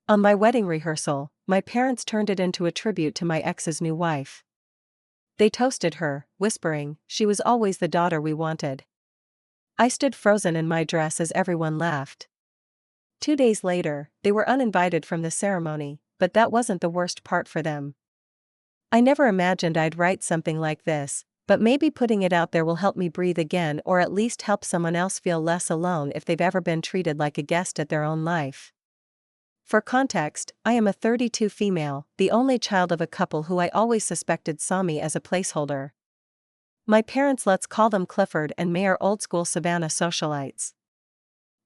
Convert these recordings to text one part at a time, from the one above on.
On my wedding rehearsal, my parents turned it into a tribute to my ex's new wife. They toasted her, whispering, "She was always the daughter we wanted." I stood frozen in my dress as everyone laughed. 2 days later, they were uninvited from the ceremony, but that wasn't the worst part for them. I never imagined I'd write something like this, but maybe putting it out there will help me breathe again, or at least help someone else feel less alone if they've ever been treated like a guest at their own life. For context, I am a 32 female, the only child of a couple who I always suspected saw me as a placeholder. My parents, let's call them Clifford and May, are old-school Savannah socialites.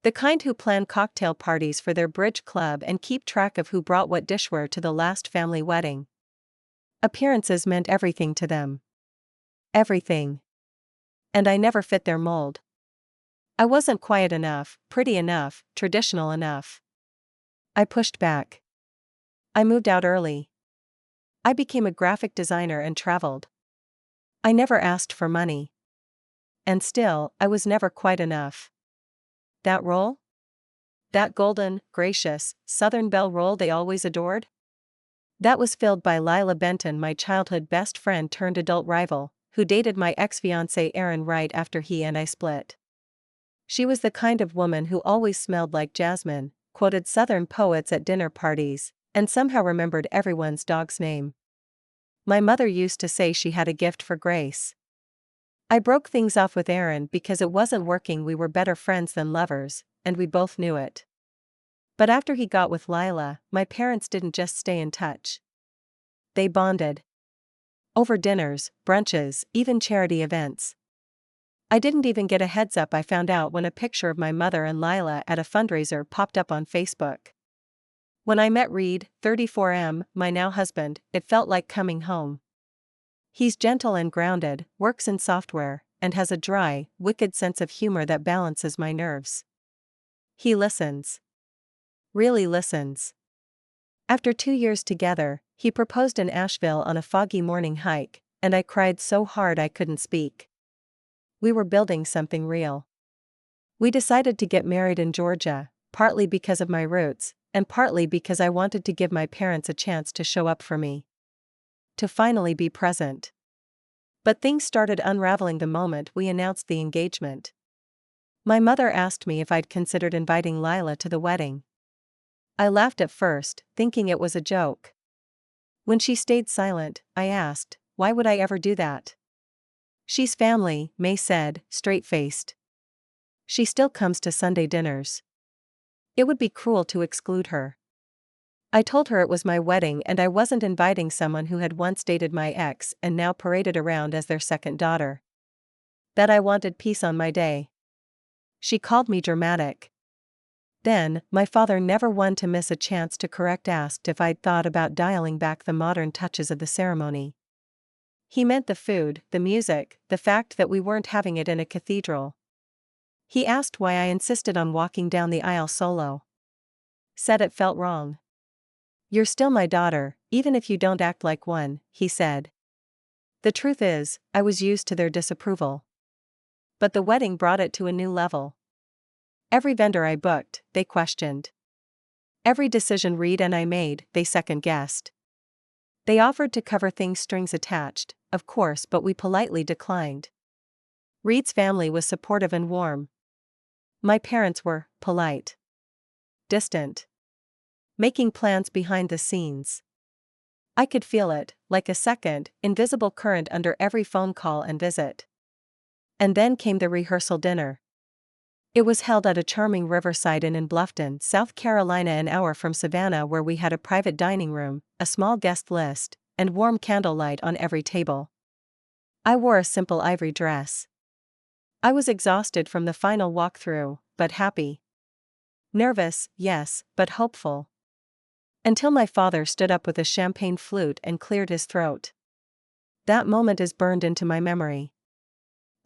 The kind who plan cocktail parties for their bridge club and keep track of who brought what dishware to the last family wedding. Appearances meant everything to them. Everything. And I never fit their mold. I wasn't quiet enough, pretty enough, traditional enough. I pushed back. I moved out early. I became a graphic designer and traveled. I never asked for money. And still, I was never quite enough. That role? That golden, gracious, Southern belle role they always adored? That was filled by Lila Benton, my childhood best friend turned adult rival, who dated my ex-fiancé Aaron right after he and I split. She was the kind of woman who always smelled like jasmine, quoted Southern poets at dinner parties, and somehow remembered everyone's dog's name. My mother used to say she had a gift for grace. I broke things off with Aaron because it wasn't working. We were better friends than lovers, and we both knew it. But after he got with Lila, my parents didn't just stay in touch. They bonded. Over dinners, brunches, even charity events. I didn't even get a heads up. I found out when a picture of my mother and Lila at a fundraiser popped up on Facebook. When I met Reed, 34M, my now husband, it felt like coming home. He's gentle and grounded, works in software, and has a dry, wicked sense of humor that balances my nerves. He listens. Really listens. After 2 years together, he proposed in Asheville on a foggy morning hike, and I cried so hard I couldn't speak. We were building something real. We decided to get married in Georgia, partly because of my roots, and partly because I wanted to give my parents a chance to show up for me. To finally be present. But things started unraveling the moment we announced the engagement. My mother asked me if I'd considered inviting Lila to the wedding. I laughed at first, thinking it was a joke. When she stayed silent, I asked, "Why would I ever do that?" "She's family," May said, straight-faced. "She still comes to Sunday dinners. It would be cruel to exclude her." I told her it was my wedding and I wasn't inviting someone who had once dated my ex and now paraded around as their second daughter. That I wanted peace on my day. She called me dramatic. Then, my father, never one to miss a chance to correct, asked if I'd thought about dialing back the modern touches of the ceremony. He meant the food, the music, the fact that we weren't having it in a cathedral. He asked why I insisted on walking down the aisle solo. Said it felt wrong. "You're still my daughter, even if you don't act like one," he said. The truth is, I was used to their disapproval. But the wedding brought it to a new level. Every vendor I booked, they questioned. Every decision Reed and I made, they second-guessed. They offered to cover things strings attached, of course, but we politely declined. Reed's family was supportive and warm. My parents were polite. Distant. Making plans behind the scenes. I could feel it, like a second, invisible current under every phone call and visit. And then came the rehearsal dinner. It was held at a charming riverside inn in Bluffton, South Carolina, an hour from Savannah, where we had a private dining room, a small guest list, and warm candlelight on every table. I wore a simple ivory dress. I was exhausted from the final walkthrough, but happy. Nervous, yes, but hopeful. Until my father stood up with a champagne flute and cleared his throat. That moment is burned into my memory.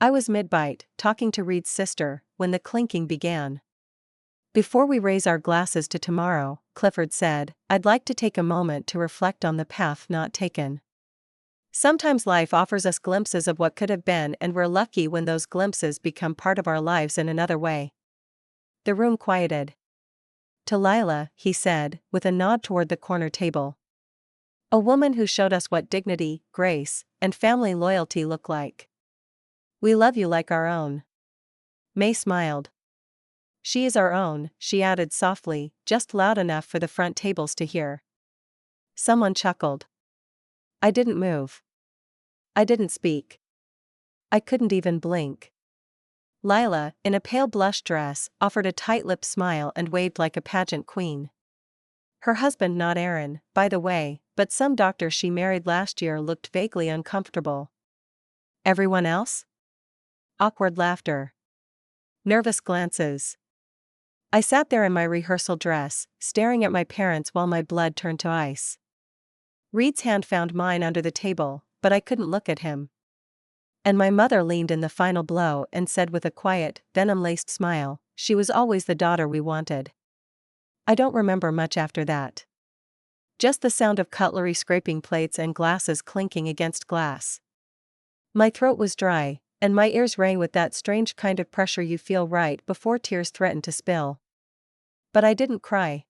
I was mid-bite, talking to Reed's sister, when the clinking began. "Before we raise our glasses to tomorrow," Clifford said, "I'd like to take a moment to reflect on the path not taken. Sometimes life offers us glimpses of what could have been, and we're lucky when those glimpses become part of our lives in another way." The room quieted. To Lila, he said, with a nod toward the corner table. A woman who showed us what dignity, grace, and family loyalty look like. We love you like our own. May smiled. She is our own, she added softly, just loud enough for the front tables to hear. Someone chuckled. I didn't move. I didn't speak. I couldn't even blink. Lila, in a pale blush dress, offered a tight-lipped smile and waved like a pageant queen. Her husband, not Aaron, by the way, but some doctor she married last year, looked vaguely uncomfortable. Everyone else? Awkward laughter. Nervous glances. I sat there in my rehearsal dress, staring at my parents while my blood turned to ice. Reed's hand found mine under the table, but I couldn't look at him. And my mother leaned in the final blow and said with a quiet, venom-laced smile, she was always the daughter we wanted. I don't remember much after that. Just the sound of cutlery scraping plates and glasses clinking against glass. My throat was dry, and my ears rang with that strange kind of pressure you feel right before tears threaten to spill. But I didn't cry.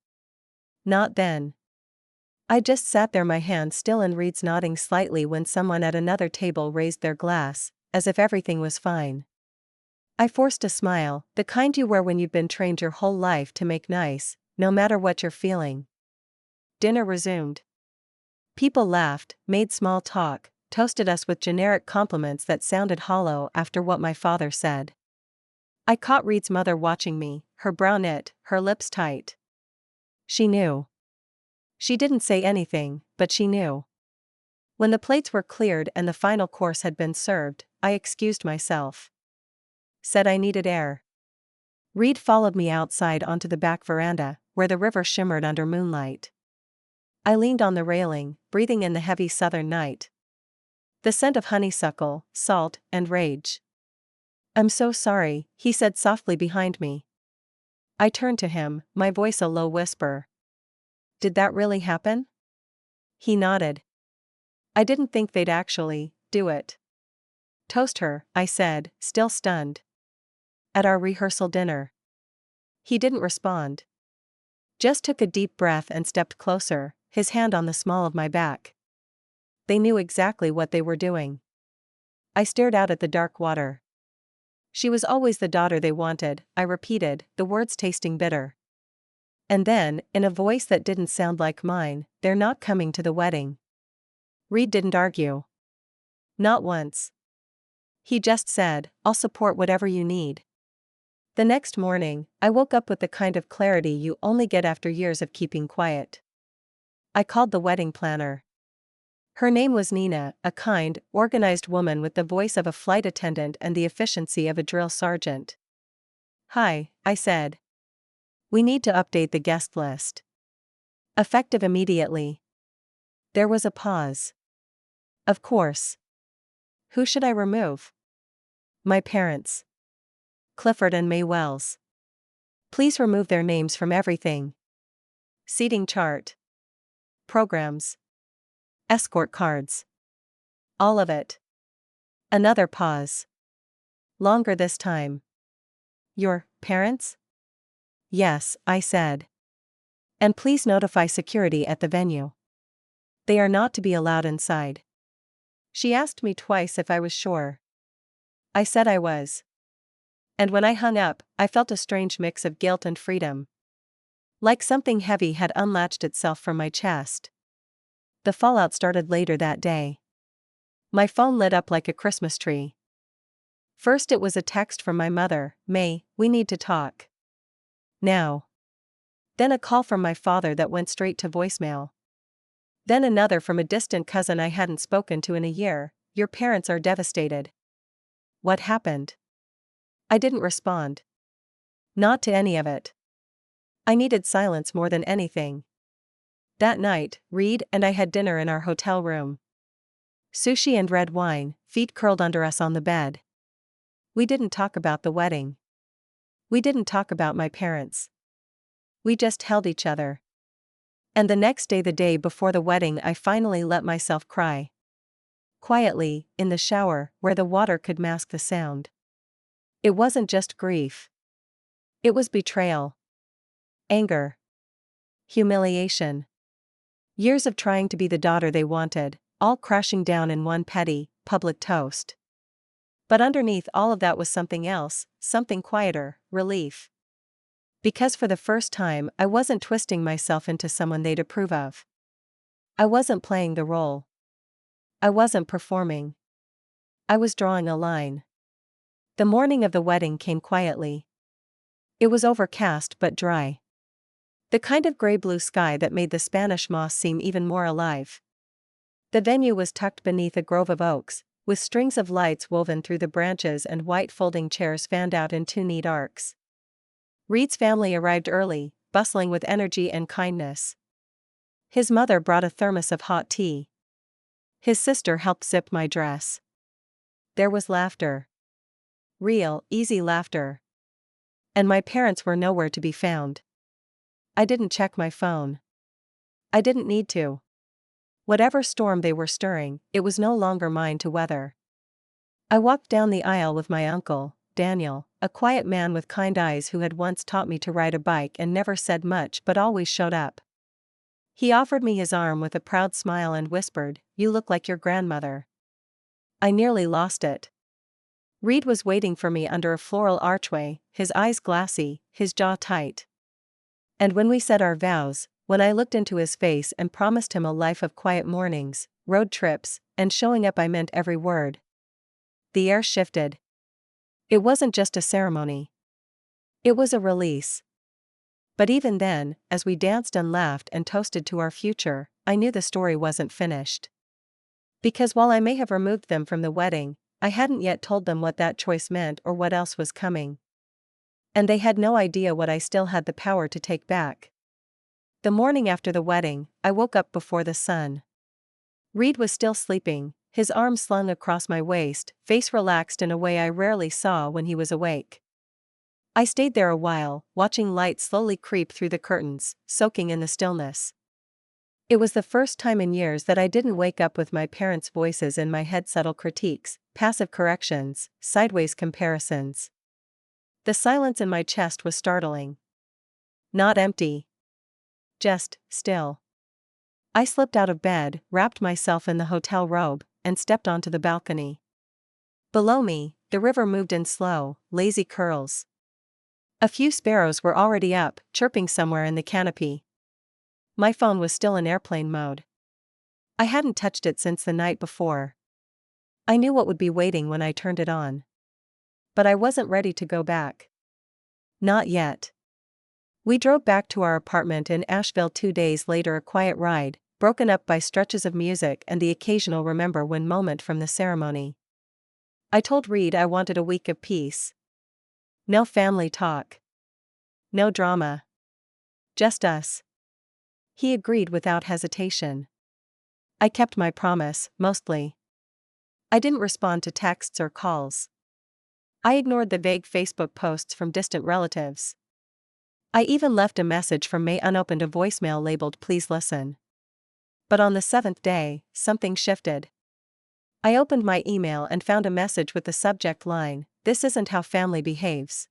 Not then. I just sat there, my hand still in Reed's, nodding slightly when someone at another table raised their glass, as if everything was fine. I forced a smile, the kind you wear when you've been trained your whole life to make nice, no matter what you're feeling. Dinner resumed. People laughed, made small talk, toasted us with generic compliments that sounded hollow after what my father said. I caught Reed's mother watching me, her brow knit, her lips tight. She knew. She didn't say anything, but she knew. When the plates were cleared and the final course had been served, I excused myself. Said I needed air. Reed followed me outside onto the back veranda, where the river shimmered under moonlight. I leaned on the railing, breathing in the heavy southern night. The scent of honeysuckle, salt, and rage. I'm so sorry, he said softly behind me. I turned to him, my voice a low whisper. Did that really happen? He nodded. I didn't think they'd actually do it. Toast her, I said, still stunned. At our rehearsal dinner. He didn't respond. Just took a deep breath and stepped closer, his hand on the small of my back. They knew exactly what they were doing. I stared out at the dark water. She was always the daughter they wanted, I repeated, the words tasting bitter. And then, in a voice that didn't sound like mine, they're not coming to the wedding. Reed didn't argue. Not once. He just said, I'll support whatever you need. The next morning, I woke up with the kind of clarity you only get after years of keeping quiet. I called the wedding planner. Her name was Nina, a kind, organized woman with the voice of a flight attendant and the efficiency of a drill sergeant. Hi, I said. We need to update the guest list. Effective immediately. There was a pause. Of course. Who should I remove? My parents. Clifford and May Wells. Please remove their names from everything. Seating chart. Programs. Escort cards. All of it. Another pause. Longer this time. Your parents? Yes, I said. And please notify security at the venue. They are not to be allowed inside. She asked me twice if I was sure. I said I was. And when I hung up, I felt a strange mix of guilt and freedom. Like something heavy had unlatched itself from my chest. The fallout started later that day. My phone lit up like a Christmas tree. First it was a text from my mother, May, we need to talk. Now. Then a call from my father that went straight to voicemail. Then another from a distant cousin I hadn't spoken to in a year, your parents are devastated. What happened? I didn't respond. Not to any of it. I needed silence more than anything. That night, Reed and I had dinner in our hotel room. Sushi and red wine, feet curled under us on the bed. We didn't talk about the wedding. We didn't talk about my parents. We just held each other. And the next day, the day before the wedding, I finally let myself cry. Quietly, in the shower, where the water could mask the sound. It wasn't just grief. It was betrayal. Anger. Humiliation. Years of trying to be the daughter they wanted, all crashing down in one petty, public toast. But underneath all of that was something else, something quieter: relief. Because for the first time I wasn't twisting myself into someone they'd approve of. I wasn't playing the role. I wasn't performing. I was drawing a line. The morning of the wedding came quietly. It was overcast but dry. The kind of gray-blue sky that made the Spanish moss seem even more alive. The venue was tucked beneath a grove of oaks, with strings of lights woven through the branches and white folding chairs fanned out in two neat arcs. Reed's family arrived early, bustling with energy and kindness. His mother brought a thermos of hot tea. His sister helped zip my dress. There was laughter. Real, easy laughter. And my parents were nowhere to be found. I didn't check my phone. I didn't need to. Whatever storm they were stirring, it was no longer mine to weather. I walked down the aisle with my uncle, Daniel, a quiet man with kind eyes who had once taught me to ride a bike and never said much but always showed up. He offered me his arm with a proud smile and whispered, "You look like your grandmother." I nearly lost it. Reed was waiting for me under a floral archway, his eyes glassy, his jaw tight. And when we said our vows, when I looked into his face and promised him a life of quiet mornings, road trips, and showing up, I meant every word. The air shifted. It wasn't just a ceremony. It was a release. But even then, as we danced and laughed and toasted to our future, I knew the story wasn't finished. Because while I may have removed them from the wedding, I hadn't yet told them what that choice meant or what else was coming. And they had no idea what I still had the power to take back. The morning after the wedding, I woke up before the sun. Reed was still sleeping, his arms slung across my waist, face relaxed in a way I rarely saw when he was awake. I stayed there a while, watching light slowly creep through the curtains, soaking in the stillness. It was the first time in years that I didn't wake up with my parents' voices in my head, subtle critiques, passive corrections, sideways comparisons. The silence in my chest was startling. Not empty. Just still. I slipped out of bed, wrapped myself in the hotel robe, and stepped onto the balcony. Below me, the river moved in slow, lazy curls. A few sparrows were already up, chirping somewhere in the canopy. My phone was still in airplane mode. I hadn't touched it since the night before. I knew what would be waiting when I turned it on. But I wasn't ready to go back. Not yet. We drove back to our apartment in Asheville 2 days later, a quiet ride, broken up by stretches of music and the occasional remember when moment from the ceremony. I told Reed I wanted a week of peace. No family talk. No drama. Just us. He agreed without hesitation. I kept my promise, mostly. I didn't respond to texts or calls. I ignored the vague Facebook posts from distant relatives. I even left a message from May unopened, a voicemail labeled "Please listen." But on the 7th day, something shifted. I opened my email and found a message with the subject line, "This isn't how family behaves."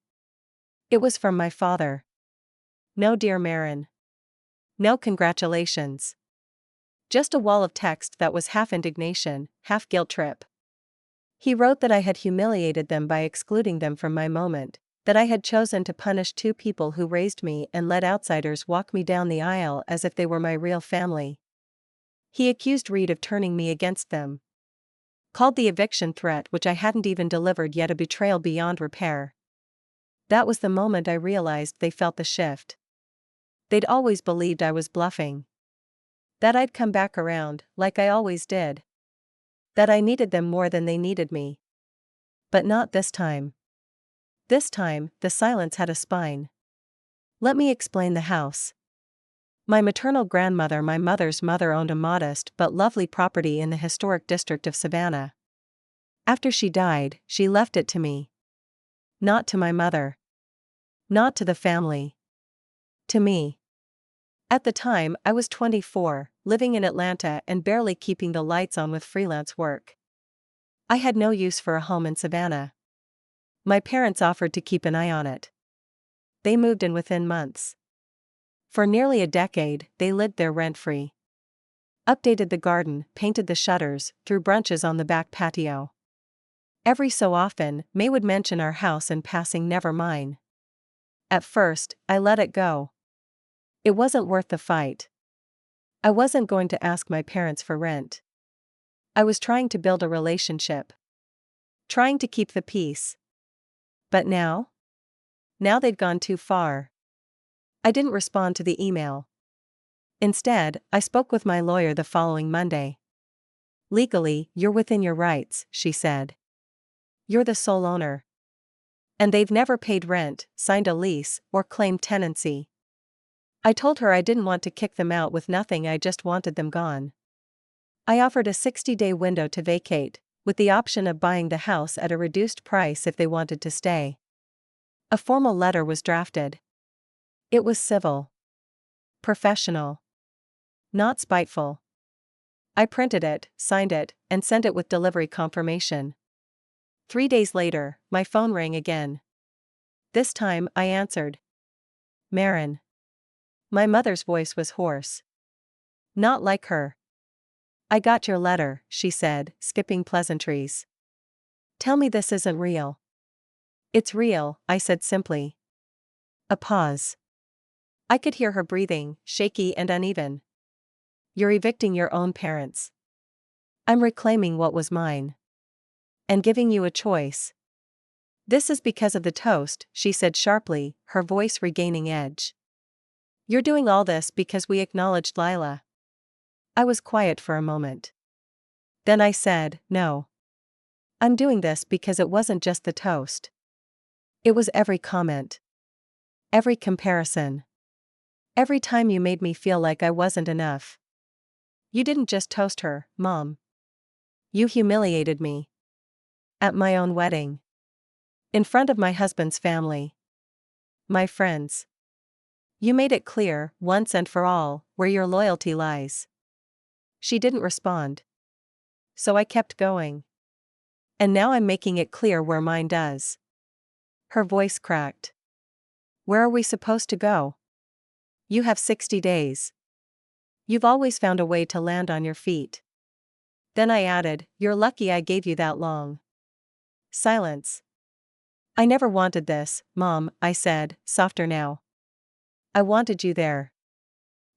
It was from my father. No "Dear Marin." No congratulations. Just a wall of text that was half indignation, half guilt trip. He wrote that I had humiliated them by excluding them from my moment, that I had chosen to punish two people who raised me and let outsiders walk me down the aisle as if they were my real family. He accused Reed of turning me against them. Called the eviction threat, which I hadn't even delivered yet, a betrayal beyond repair. That was the moment I realized they felt the shift. They'd always believed I was bluffing. That I'd come back around, like I always did. That I needed them more than they needed me. But not this time. This time, the silence had a spine. Let me explain the house. My maternal grandmother, my mother's mother, owned a modest but lovely property in the historic district of Savannah. After she died, she left it to me. Not to my mother. Not to the family. To me. At the time, I was 24, living in Atlanta and barely keeping the lights on with freelance work. I had no use for a home in Savannah. My parents offered to keep an eye on it. They moved in within months. For nearly a decade, they lived there rent-free. Updated the garden, painted the shutters, threw brunches on the back patio. Every so often, May would mention our house in passing, never mine. At first, I let it go. It wasn't worth the fight. I wasn't going to ask my parents for rent. I was trying to build a relationship. Trying to keep the peace. But now? Now they'd gone too far. I didn't respond to the email. Instead, I spoke with my lawyer the following Monday. Legally, you're within your rights, she said. You're the sole owner. And they've never paid rent, signed a lease, or claimed tenancy. I told her I didn't want to kick them out with nothing, I just wanted them gone. I offered a 60-day window to vacate, with the option of buying the house at a reduced price if they wanted to stay. A formal letter was drafted. It was civil. Professional. Not spiteful. I printed it, signed it, and sent it with delivery confirmation. 3 days later, my phone rang again. This time, I answered. Marin. My mother's voice was hoarse. Not like her. I got your letter, she said, skipping pleasantries. Tell me this isn't real. It's real, I said simply. A pause. I could hear her breathing, shaky and uneven. You're evicting your own parents. I'm reclaiming what was mine. And giving you a choice. This is because of the toast, she said sharply, her voice regaining edge. You're doing all this because we acknowledged Lila. I was quiet for a moment. Then I said, no. I'm doing this because it wasn't just the toast. It was every comment. Every comparison. Every time you made me feel like I wasn't enough. You didn't just toast her, Mom. You humiliated me. At my own wedding. In front of my husband's family. My friends. You made it clear, once and for all, where your loyalty lies. She didn't respond. So I kept going. And now I'm making it clear where mine does. Her voice cracked. Where are we supposed to go? You have 60 days. You've always found a way to land on your feet. Then I added, you're lucky I gave you that long. Silence. I never wanted this, Mom, I said, softer now. I wanted you there.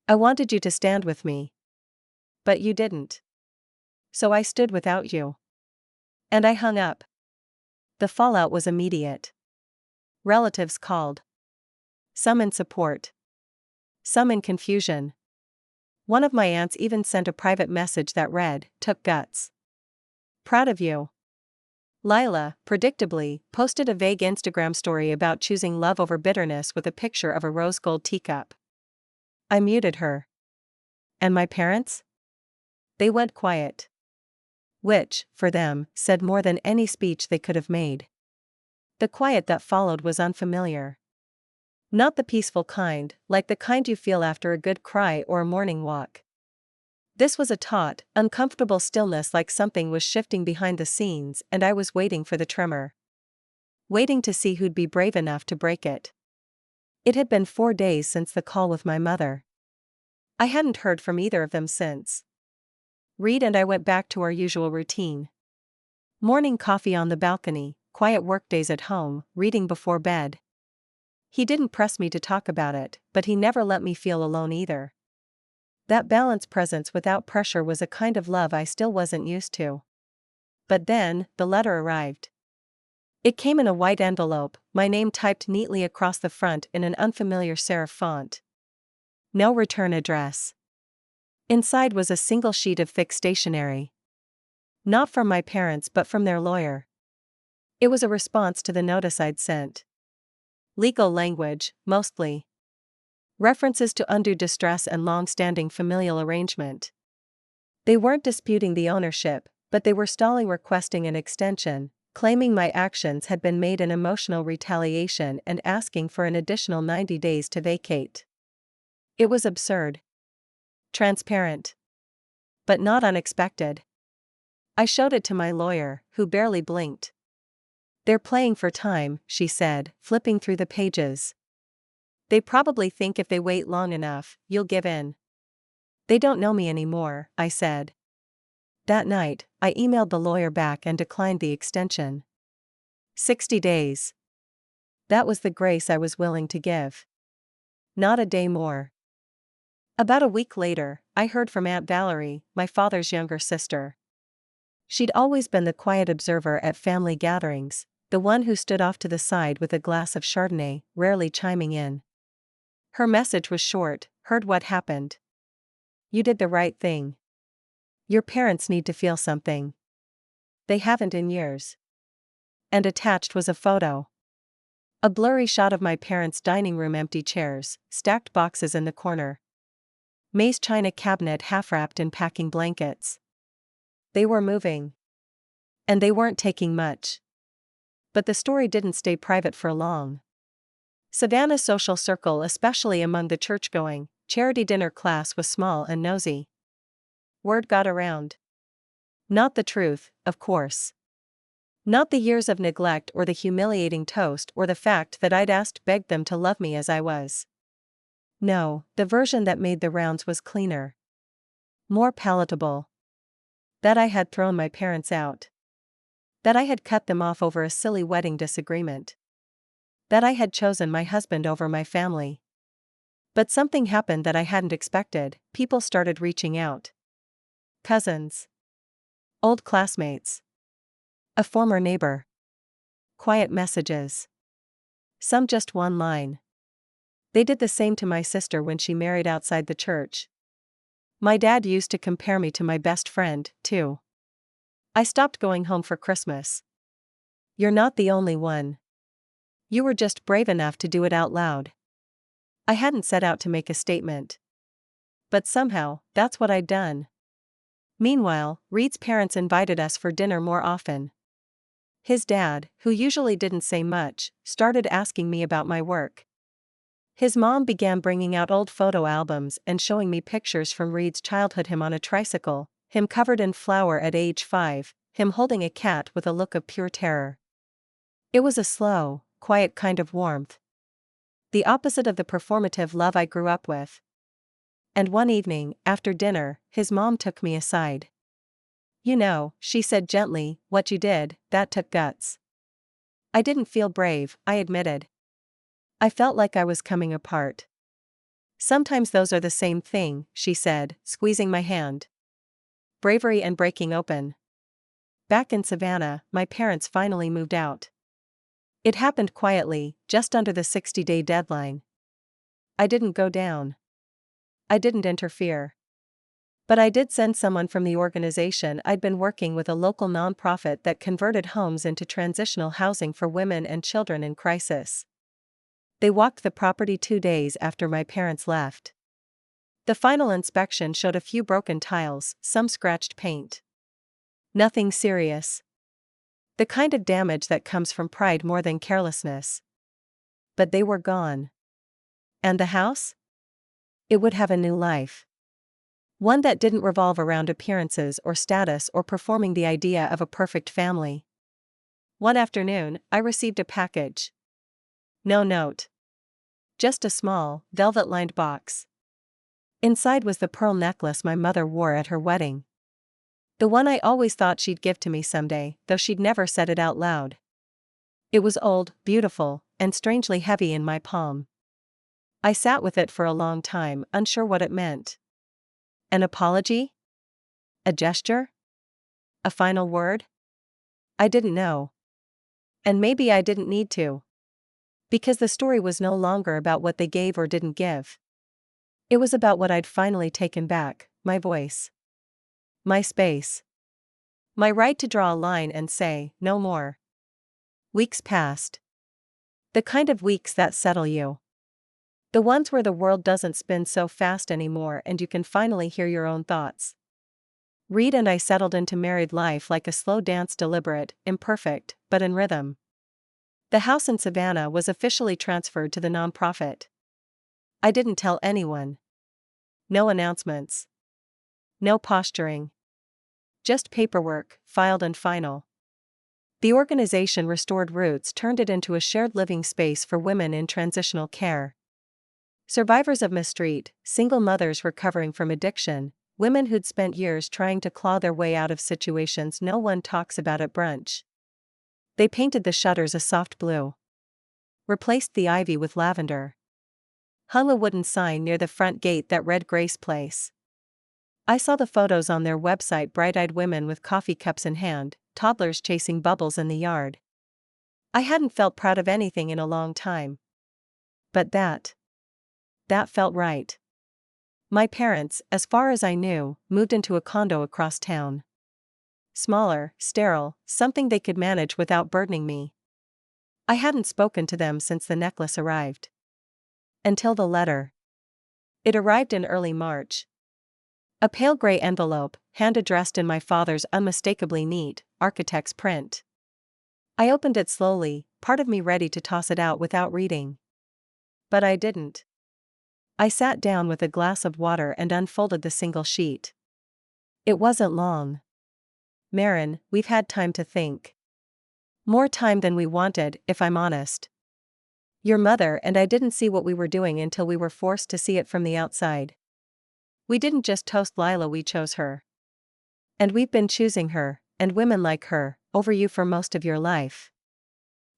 I wanted you to stand with me. But you didn't. So I stood without you. And I hung up. The fallout was immediate. Relatives called. Some in support. Some in confusion. One of my aunts even sent a private message that read, "Took guts. Proud of you." Lila, predictably, posted a vague Instagram story about choosing love over bitterness with a picture of a rose gold teacup. I muted her. And my parents? They went quiet. Which, for them, said more than any speech they could have made. The quiet that followed was unfamiliar. Not the peaceful kind, like the kind you feel after a good cry or a morning walk. This was a taut, uncomfortable stillness, like something was shifting behind the scenes and I was waiting for the tremor. Waiting to see who'd be brave enough to break it. It had been 4 days since the call with my mother. I hadn't heard from either of them since. Reed and I went back to our usual routine. Morning coffee on the balcony, quiet workdays at home, reading before bed. He didn't press me to talk about it, but he never let me feel alone either. That balanced presence without pressure was a kind of love I still wasn't used to. But then, the letter arrived. It came in a white envelope, my name typed neatly across the front in an unfamiliar serif font. No return address. Inside was a single sheet of thick stationery. Not from my parents but from their lawyer. It was a response to the notice I'd sent. Legal language, mostly. References to undue distress and long-standing familial arrangement. They weren't disputing the ownership, but they were stalling requesting an extension, claiming my actions had been made in emotional retaliation and asking for an additional 90 days to vacate. It was absurd. Transparent. But not unexpected. I showed it to my lawyer, who barely blinked. They're playing for time, she said, flipping through the pages. They probably think if they wait long enough, you'll give in. They don't know me anymore, I said. That night, I emailed the lawyer back and declined the extension. 60 days. That was the grace I was willing to give. Not a day more. About a week later, I heard from Aunt Valerie, my father's younger sister. She'd always been the quiet observer at family gatherings, the one who stood off to the side with a glass of Chardonnay, rarely chiming in. Her message was short: heard what happened. You did the right thing. Your parents need to feel something. They haven't in years. And attached was a photo. A blurry shot of my parents' dining room, empty chairs, stacked boxes in the corner. May's china cabinet half wrapped in packing blankets. They were moving. And they weren't taking much. But the story didn't stay private for long. Savannah's social circle, especially among the church-going, charity dinner class, was small and nosy. Word got around. Not the truth, of course. Not the years of neglect or the humiliating toast or the fact that I'd begged them to love me as I was. No, the version that made the rounds was cleaner. More palatable. That I had thrown my parents out. That I had cut them off over a silly wedding disagreement. That I had chosen my husband over my family. But something happened that I hadn't expected. People started reaching out. Cousins. Old classmates. A former neighbor. Quiet messages. Some just one line. They did the same to my sister when she married outside the church. My dad used to compare me to my best friend, too. I stopped going home for Christmas. You're not the only one. You were just brave enough to do it out loud. I hadn't set out to make a statement. But somehow, that's what I'd done. Meanwhile, Reed's parents invited us for dinner more often. His dad, who usually didn't say much, started asking me about my work. His mom began bringing out old photo albums and showing me pictures from Reed's childhood: him on a tricycle, him covered in flour at age 5, him holding a cat with a look of pure terror. It was a slow, quiet kind of warmth. The opposite of the performative love I grew up with. And one evening, after dinner, his mom took me aside. You know, she said gently, what you did, that took guts. I didn't feel brave, I admitted. I felt like I was coming apart. Sometimes those are the same thing, she said, squeezing my hand. Bravery and breaking open. Back in Savannah, my parents finally moved out. It happened quietly, just under the 60-day deadline. I didn't go down. I didn't interfere. But I did send someone from the organization I'd been working with, a local nonprofit that converted homes into transitional housing for women and children in crisis. They walked the property 2 days after my parents left. The final inspection showed a few broken tiles, some scratched paint. Nothing serious. The kind of damage that comes from pride more than carelessness. But they were gone. And the house? It would have a new life. One that didn't revolve around appearances or status or performing the idea of a perfect family. One afternoon, I received a package. No note. Just a small, velvet-lined box. Inside was the pearl necklace my mother wore at her wedding. The one I always thought she'd give to me someday, though she'd never said it out loud. It was old, beautiful, and strangely heavy in my palm. I sat with it for a long time, unsure what it meant. An apology? A gesture? A final word? I didn't know. And maybe I didn't need to. Because the story was no longer about what they gave or didn't give. It was about what I'd finally taken back: my voice. My space. My right to draw a line and say, no more. Weeks passed. The kind of weeks that settle you. The ones where the world doesn't spin so fast anymore and you can finally hear your own thoughts. Reed and I settled into married life like a slow dance, deliberate, imperfect, but in rhythm. The house in Savannah was officially transferred to the nonprofit. I didn't tell anyone. No announcements. No posturing. Just paperwork, filed and final. The organization restored roots, turned it into a shared living space for women in transitional care. Survivors of mistreat, single mothers recovering from addiction, women who'd spent years trying to claw their way out of situations no one talks about at brunch. They painted the shutters a soft blue. Replaced the ivy with lavender. Hung a wooden sign near the front gate that read Grace Place. I saw the photos on their website, bright-eyed women with coffee cups in hand, toddlers chasing bubbles in the yard. I hadn't felt proud of anything in a long time. But that felt right. My parents, as far as I knew, moved into a condo across town. Smaller, sterile, something they could manage without burdening me. I hadn't spoken to them since the necklace arrived. Until the letter. It arrived in early March. A pale gray envelope, hand-addressed in my father's unmistakably neat, architect's print. I opened it slowly, part of me ready to toss it out without reading. But I didn't. I sat down with a glass of water and unfolded the single sheet. It wasn't long. "Marin, we've had time to think. More time than we wanted, if I'm honest. Your mother and I didn't see what we were doing until we were forced to see it from the outside. We didn't just toast Lila, we chose her. And we've been choosing her, and women like her, over you for most of your life.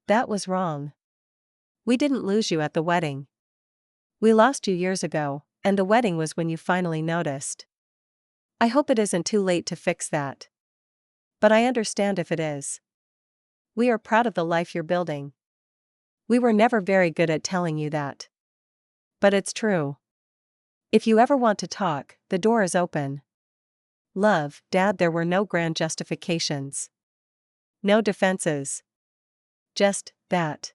That was wrong. We didn't lose you at the wedding. We lost you years ago, and the wedding was when you finally noticed. I hope it isn't too late to fix that. But I understand if it is. We are proud of the life you're building. We were never very good at telling you that. But it's true. If you ever want to talk, the door is open. Love, Dad." There were no grand justifications. No defenses. Just that.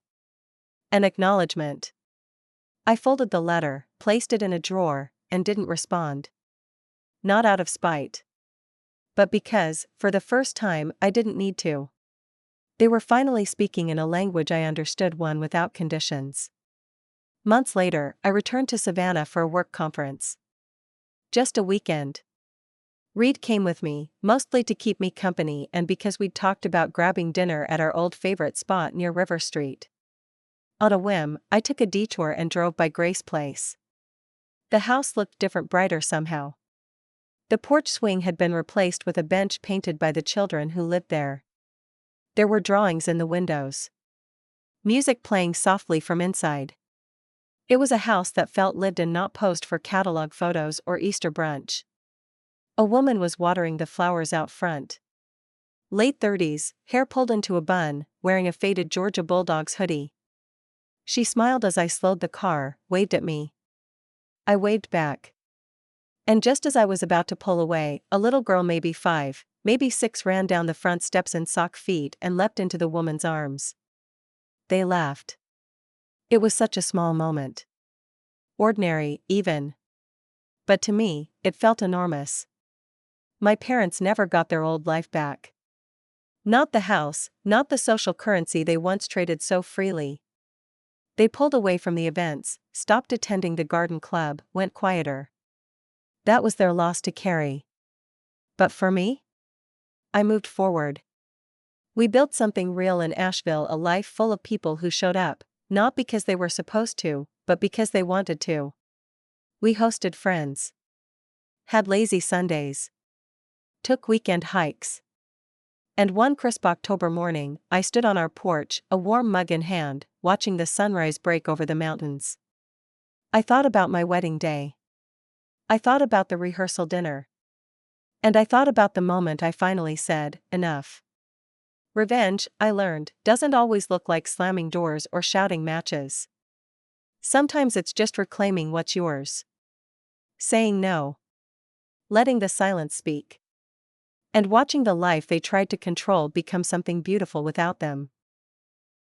An acknowledgement. I folded the letter, placed it in a drawer, and didn't respond. Not out of spite. But because, for the first time, I didn't need to. They were finally speaking in a language I understood, one without conditions. Months later, I returned to Savannah for a work conference. Just a weekend. Reed came with me, mostly to keep me company and because we'd talked about grabbing dinner at our old favorite spot near River Street. On a whim, I took a detour and drove by Grace Place. The house looked different, brighter somehow. The porch swing had been replaced with a bench painted by the children who lived there. There were drawings in the windows. Music playing softly from inside. It was a house that felt lived in, not posed for catalog photos or Easter brunch. A woman was watering the flowers out front. Late 30s, hair pulled into a bun, wearing a faded Georgia Bulldogs hoodie. She smiled as I slowed the car, waved at me. I waved back. And just as I was about to pull away, a little girl, maybe 5, maybe 6, ran down the front steps in sock feet and leapt into the woman's arms. They laughed. It was such a small moment. Ordinary, even. But to me, it felt enormous. My parents never got their old life back. Not the house, not the social currency they once traded so freely. They pulled away from the events, stopped attending the garden club, went quieter. That was their loss to carry. But for me? I moved forward. We built something real in Asheville, a life full of people who showed up, not because they were supposed to, but because they wanted to. We hosted friends. Had lazy Sundays. Took weekend hikes. And one crisp October morning, I stood on our porch, a warm mug in hand, watching the sunrise break over the mountains. I thought about my wedding day. I thought about the rehearsal dinner. And I thought about the moment I finally said, enough. Revenge, I learned, doesn't always look like slamming doors or shouting matches. Sometimes it's just reclaiming what's yours. Saying no. Letting the silence speak. And watching the life they tried to control become something beautiful without them.